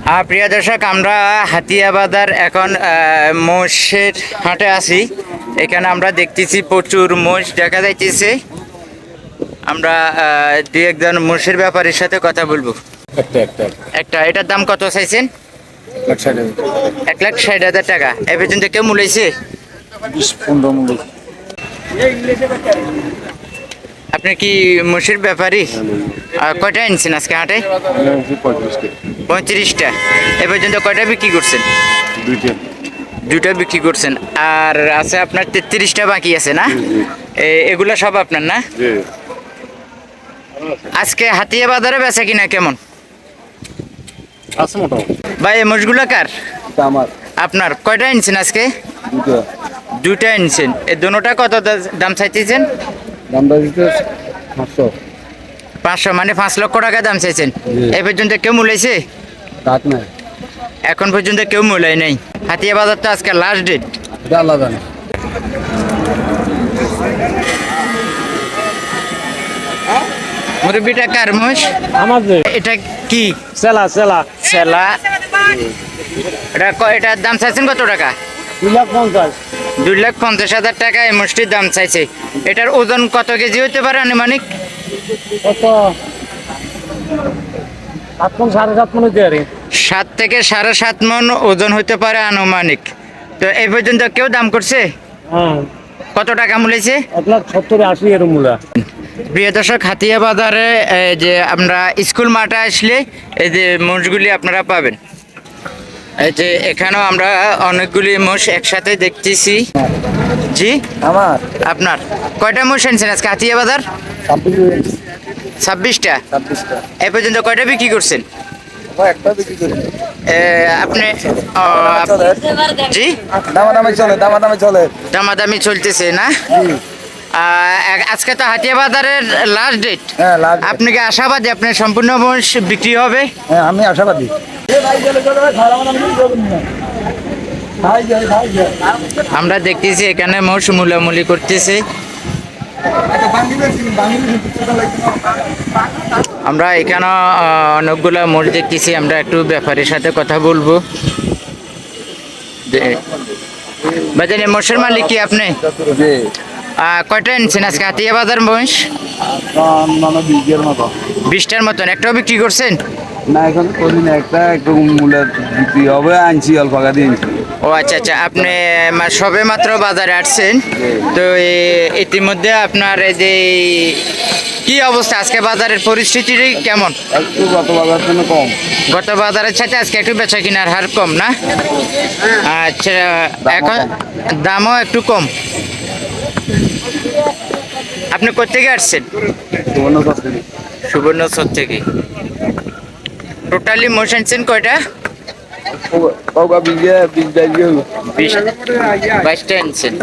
প্রিয় দর্শক, আমরা হাতিয়া বাজার এখন মোষের হাটে আছি। এখানে আমরা দেখতেছি প্রচুর মোষ দেখা যাইতেছে। আমরা দুই একজন মোষের ব্যাপারীর সাথে কথা বলবো। একটা এটার দাম কত চাইছেন? 1,60,000 টাকা। এ পর্যন্ত কেউ মূলাইছে? আপনি কি মোষের ব্যাপারী? কয়টা আনছেন আজকে হাটে? 35টা। এ পর্যন্ত কয়টা বিক্রি করছেন? দুইটা বিক্রি করছেন। আর আছে আপনার 33টা বাকি আছে না? এগুলা সব আপনার না? আজকে হাতিয়া বাজারে বেচা কিনা কেমন? ভাই, এই মোষগুলা কার? আপনার। কয়টা আনছেন আজকে? দুইটা আনছেন। এই দুটোটা কত দাম চাইতেছেন? 500, মানে 5 লক্ষ টাকা দাম চাইছেন। এই পর্যন্ত কেউ মূলাইছে? এখন পর্যন্ত কেউ মূলাই নাই। হাতিয়া বাজার তো আজকে লাস্ট ডেট। মুরব্বিটা কার মোষ? এটা কি? সেলা। এটার দাম চাইছেন কত টাকা? 2,50,000 টাকা এই মোষটির দাম চাইছে। এটার ওজন কত কেজি হতে পারে আনুমানিক? 7 থেকে 7.5 মণ ওজন হতে পারে আনুমানিক। তো এই পর্যন্ত কেউ দাম করছে? কত টাকা মূলাইছে? 1,70,80 এর মূলা। প্রিয় দর্শক, হাতিয়া বাজারে যে আমরা স্কুল মাঠে আসলে এই যে মোষগুলি আপনারা পাবেন। এই যে এখানেও আমরা অনেকগুলি মোষ একসাথে দেখতেছি। জি, আপনার কয়টা মোষ আনছেন আজকে হাতিয়া বাজার? 26টা। এই পর্যন্ত কয়টা বিক্রি করছেন? আপনি জি, দামাদামি চলতেছে না? আজকে তো হাতিয়া বাজারের লাস্ট ডেট। আপনি কি আশাবাদী আপনার সম্পূর্ণ মোষ বিক্রি হবে? আমি আশাবাদী। আমরা দেখতেছি এখানে মোষ মূলামূলি করতেছে। আমরা এখানে অনেকগুলা মোষ দেখতেছি। আমরা একটু ব্যাপারীর সাথে কথা বলবো। বাজারে মোষের মালিক কি আপনি? কয়টা এনেছেন আজকে হাতিয়া বাজার মোষ? 20টার মতন। একটাও বিক্রি করছেন? না, এখন করি না। একটু মূল্য বিক্রি হবে, আনছি অল্প টাকা দিয়ে। ও আচ্ছা। আপনি সবে মাত্র বাজারে আসছেন। তো ইতিমধ্যে আপনার এই যে কি অবস্থা, আজকে বাজারের পরিস্থিতি কেমন? একটু গত বাজার জন্য কম। গত বাজারের সাথে আজকে একটু বেচা কিনার হার কম না? আচ্ছা, এখন দামও একটু কম। আপনি কোথেকে আসছেন? সুবর্ণচর থেকে। টোটালি মোষ আনছেন কয়টা? 22টা আনছেন।